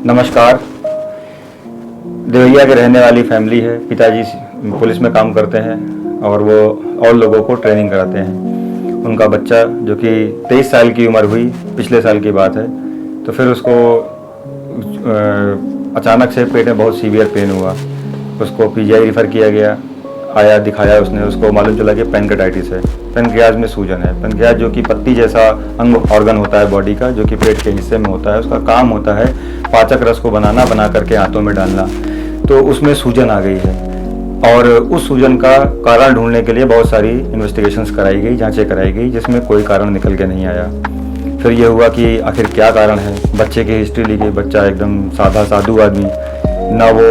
नमस्कार। देवैया के रहने वाली फैमिली है। पिताजी पुलिस में काम करते हैं और वो और लोगों को ट्रेनिंग कराते हैं। उनका बच्चा जो कि 23 साल की उम्र हुई, पिछले साल की बात है, तो फिर उसको अचानक से पेट में बहुत सीवियर पेन हुआ। उसको पीजीआई रेफ़र किया गया। आया, दिखाया उसने, उसको मालूम चला कि पैनक्रेटाइटिस है, पैनक्रियाज में सूजन है। पैनक्रियाज जो कि पत्ती जैसा अंग ऑर्गन होता है बॉडी का, जो कि पेट के हिस्से में होता है, उसका काम होता है पाचक रस को बना करके हाथों में डालना। तो उसमें सूजन आ गई है और उस सूजन का कारण ढूंढने के लिए बहुत सारी इन्वेस्टिगेशंस कराई गई, जांचें कराई गई, जिसमें कोई कारण निकल के नहीं आया। फिर ये हुआ कि आखिर क्या कारण है। बच्चे की हिस्ट्री ली गई। बच्चा एकदम सादा साधु आदमी, ना वो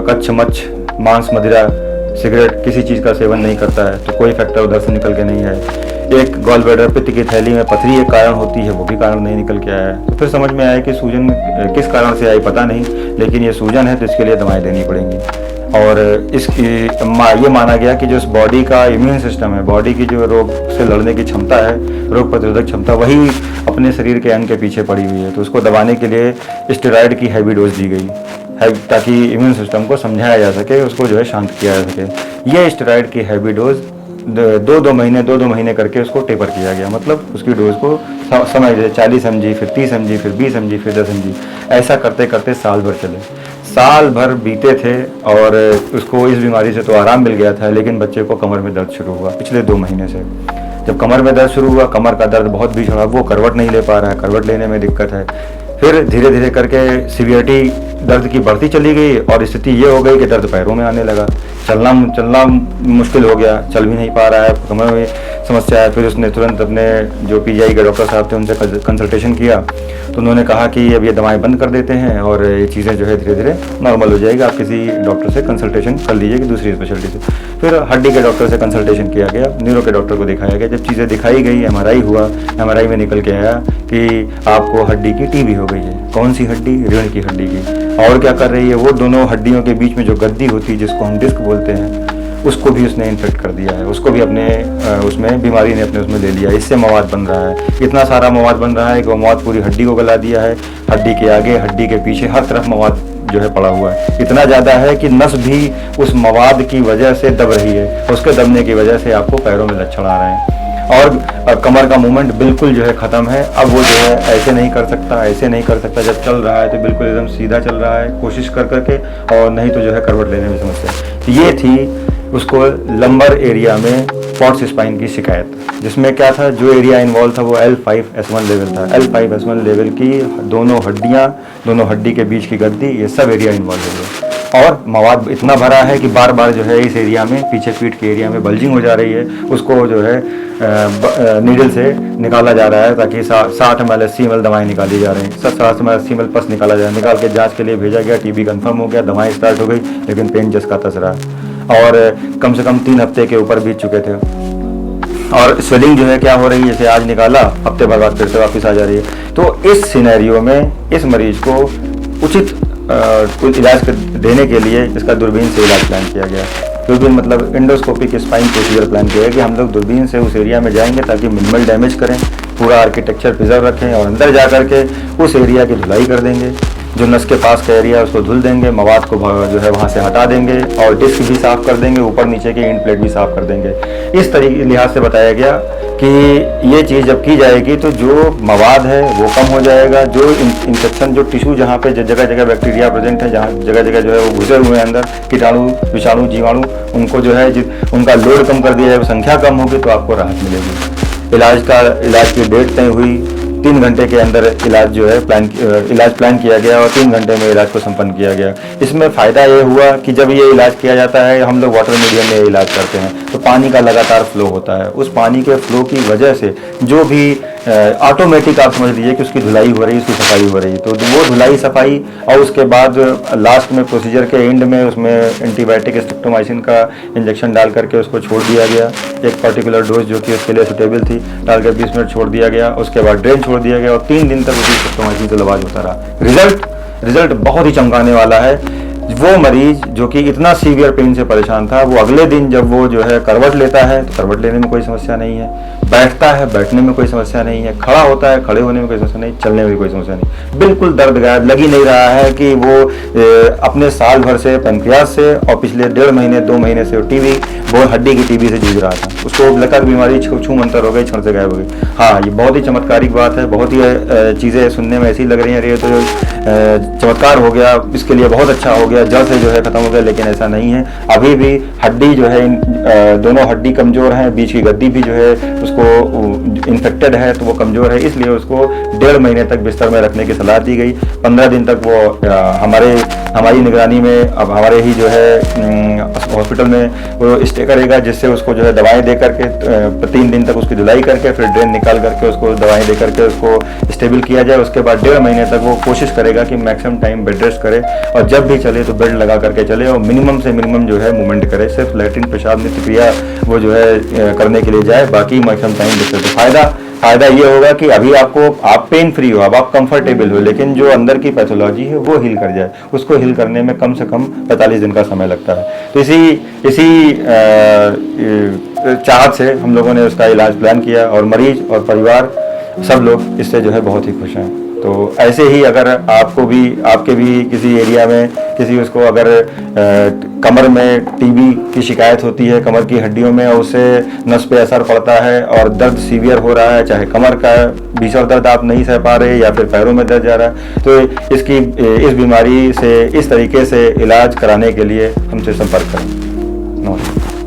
कच्छ मच्छ मांस मदिरा सिगरेट किसी चीज़ का सेवन नहीं करता है, तो कोई फैक्टर उधर से निकल के नहीं है। एक गॉल ब्लैडर पित्त की थैली में पथरी एक कारण होती है, वो भी कारण नहीं निकल के आया है। तो फिर समझ में आया कि सूजन किस कारण से आई पता नहीं, लेकिन ये सूजन है तो इसके लिए दवाएं देनी पड़ेंगी। और ये माना गया कि जो इस बॉडी का इम्यून सिस्टम है, बॉडी की जो रोग से लड़ने की क्षमता है, रोग प्रतिरोधक क्षमता, वही अपने शरीर के अंग के पीछे पड़ी हुई है। तो उसको दबाने के लिए स्टेरॉयड की हैवी डोज दी गई है, ताकि इम्यून सिस्टम को समझाया जा सके, उसको जो है शांत किया जा सके। ये स्टेरॉयड की हैवी डोज दो महीने करके उसको टेपर किया गया। मतलब उसकी डोज को समय 40 mg, फिर 30 mg, फिर 20 mg, फिर 10 mg, ऐसा करते करते साल भर चले। साल भर बीते थे और उसको इस बीमारी से तो आराम मिल गया था, लेकिन बच्चे को कमर में दर्द शुरू हुआ पिछले 2 महीने से। जब कमर में दर्द शुरू हुआ, कमर का दर्द बहुत भी चढ़ा, वो करवट नहीं ले पा रहा है, करवट लेने में दिक्कत है। फिर धीरे धीरे करके सीवियरिटी दर्द की बढ़ती चली गई और स्थिति ये हो गई कि दर्द पैरों में आने लगा। चलना मुश्किल हो गया, चल भी नहीं पा रहा है, कमर में समस्या है। फिर उसने तुरंत अपने जो पीजीआई के डॉक्टर साहब थे उनसे कंसल्टेशन किया, तो उन्होंने कहा कि अब ये दवाएं बंद कर देते हैं और ये चीज़ें जो है धीरे धीरे नॉर्मल हो जाएगी, आप किसी डॉक्टर से कंसल्टेशन कर लीजिए, दूसरी स्पेशलिटी से। फिर हड्डी के डॉक्टर से कंसल्टेशन किया गया, न्यूरो के डॉक्टर को दिखाया गया। जब चीज़ें दिखाई गई, एमआरआई हुआ, एमआरआई में निकल के आया कि आपको हड्डी की टीबी हो गई है। कौन सी हड्डी? रीढ़ की हड्डी की। और क्या कर रही है, वो दोनों हड्डियों के बीच में जो गद्दी होती है, जिसको हम डिस्क बोलते हैं, उसको भी उसने इन्फेक्ट कर दिया है। उसको भी अपने उसमें बीमारी ने अपने उसमें ले लिया। इससे मवाद बन रहा है, इतना सारा मवाद बन रहा है कि वो मवाद पूरी हड्डी को गला दिया है। हड्डी के आगे, हड्डी के पीछे, हर तरफ मवाद जो है पड़ा हुआ है। इतना ज़्यादा है कि नस भी उस मवाद की वजह से दब रही है। उसके दबने की वजह से आपको पैरों में लक्षण आ रहे हैं और कमर का मूवमेंट बिल्कुल जो है ख़त्म है। अब वो जो है ऐसे नहीं कर सकता, ऐसे नहीं कर सकता। जब चल रहा है तो बिल्कुल एकदम सीधा चल रहा है, कोशिश कर करके, और नहीं तो जो है करवट लेने में समस्या। तो ये थी उसको लंबर एरिया में पॉट्स स्पाइन की शिकायत, जिसमें क्या था, जो एरिया इन्वॉल्व था वो L5-S1 लेवल था। L5-S1 लेवल की दोनों हड्डियाँ, दोनों हड्डी के बीच की गद्दी, ये सब एरिया इन्वॉल्व है। और मवाद इतना भरा है कि बार बार जो है इस एरिया में, पीछे पीठ के एरिया में बल्जिंग हो जा रही है। उसको जो है नीडल से निकाला जा रहा है, ताकि 60 ml 80 ml दवाएं निकाली जा रही हैं। 60 ml 80 ml पस निकाला जा रहा है। निकाल के जांच के लिए भेजा गया, टीबी कंफर्म हो गया, दवाएं स्टार्ट हो गई, लेकिन पेन जस का तस रहा। और कम से कम 3 हफ्ते के ऊपर बीत चुके थे। और स्वेलिंग जो है क्या हो रही है, जैसे आज निकाला, हफ्ते भर बाद फिर से वापस आ जा रही है। तो इस सिनेरियो में इस मरीज को उचित इलाज देने के लिए इसका दूरबीन से इलाज प्लान किया गया। दूरबीन मतलब एंडोस्कोपिक स्पाइन प्रोसीजर प्लान किया है कि हम लोग दूरबीन से उस एरिया में जाएंगे ताकि मिनिमल डैमेज करें, पूरा आर्किटेक्चर प्रिजर्व रखें, और अंदर जा करके उस एरिया की धुलाई कर देंगे। जो नस के पास का एरिया है उसको धुल देंगे, मवाद को जो है वहाँ से हटा देंगे, और डिस्क भी साफ़ कर देंगे, ऊपर नीचे की इंड प्लेट भी साफ़ कर देंगे। इस तरीके लिहाज से बताया गया कि ये चीज़ जब की जाएगी तो जो मवाद है वो कम हो जाएगा। जो इन्फेक्शन, जो टिश्यू जहाँ पे जगह जगह बैक्टीरिया प्रेजेंट है, जहाँ जगह जगह जो है वो घुसे हुए हैं अंदर, कीटाणु, विषाणु, जीवाणु, उनको जो है उनका लोड कम कर दिया जाए, संख्या कम होगी तो आपको राहत मिलेगी। इलाज की डेट तय हुई। 3 घंटे के अंदर इलाज जो है इलाज प्लान किया गया और 3 घंटे में इलाज को संपन्न किया गया। इसमें फ़ायदा ये हुआ कि जब ये इलाज किया जाता है, हम लोग वाटर मीडियम में इलाज करते हैं, तो पानी का लगातार फ्लो होता है। उस पानी के फ्लो की वजह से जो भी ऑटोमेटिक आप समझ लीजिए कि उसकी धुलाई हो रही है, उसकी सफाई हो रही है। तो वो धुलाई, सफाई, और उसके बाद लास्ट में प्रोसीजर के एंड में उसमें एंटीबायोटिक स्ट्रेप्टोमाइसिन का इंजेक्शन डाल करके उसको छोड़ दिया गया। एक पर्टिकुलर डोज जो कि उसके लिए सुटेबल थी, डाल कर 20 मिनट छोड़ दिया गया। उसके बाद ड्रेन छोड़ दिया गया और 3 दिन तक उसी स्ट्रेप्टोमाइसिन से इलाज होता रहा। रिजल्ट बहुत ही चमकाने वाला है। वो मरीज जो कि इतना सीवियर पेन से परेशान था, वो अगले दिन जब वो जो है करवट लेता है तो करवट लेने में कोई समस्या नहीं है, बैठता है बैठने में कोई समस्या नहीं है, खड़ा होता है खड़े होने में कोई समस्या नहीं, चलने में भी कोई समस्या नहीं, बिल्कुल दर्द गायब। लग ही नहीं रहा है कि वो अपने साल भर से पैंक्रियाज से और पिछले 1.5 महीने 2 महीने से टीबी, वो हड्डी की टीबी से जूझ रहा था। उसको लकर बीमारी छू मंतर हो गई, क्षण से गायब हो गई। हाँ, ये बहुत ही चमत्कारिक बात है, बहुत ही चीज़ें सुनने में ऐसी लग रही हैं, अरे ये तो चमत्कार हो गया, इसके लिए बहुत अच्छा हो गया, जड़ से जो है खत्म हो गया, लेकिन ऐसा नहीं है। अभी भी हड्डी जो है, दोनों हड्डी कमजोर हैं, बीच की गद्दी भी जो है उसको इन्फेक्टेड है, तो वो कमजोर है, इसलिए उसको 1.5 महीने तक बिस्तर में रखने की सलाह दी गई। 15 दिन तक वो हमारी निगरानी में, अब हमारे ही जो है हॉस्पिटल में वो स्टे करेगा, जिससे उसको जो है दवाएं दे करके 3 दिन तक उसकी धुलाई करके फिर ड्रेन निकाल करके उसको दवाएं दे करके उसको स्टेबल किया जाए। उसके बाद 1.5 महीने तक वो कोशिश करेगा कि मैक्सिमम टाइम बेड रेस्ट करे, और जब भी चले तो बेड लगा करके चले, और मिनिमम से मिनिमम जो है मूवमेंट करे, सिर्फ लैट्रिन पेशाब नित्य क्रिया वो जो है करने के लिए जाए, बाकी मैक्सिमम टाइम बिस्तर। तो फायदा ये होगा कि अभी आप पेन फ्री हो, अब आप कंफर्टेबल हो, लेकिन जो अंदर की पैथोलॉजी है वो हील कर जाए, उसको हील करने में कम से कम 45 दिन का समय लगता है। तो इसी चाहत से हम लोगों ने उसका इलाज प्लान किया, और मरीज और परिवार सब लोग इससे जो है बहुत ही खुश हैं। तो ऐसे ही अगर आपके भी किसी एरिया में किसी उसको अगर कमर में टीबी की शिकायत होती है, कमर की हड्डियों में, और उससे नस पे असर पड़ता है और दर्द सीवियर हो रहा है, चाहे कमर का भीषण दर्द आप नहीं सह पा रहे या फिर पैरों में दर्द जा रहा है, तो इस बीमारी से इस तरीके से इलाज कराने के लिए हमसे संपर्क करें। नमस्कार।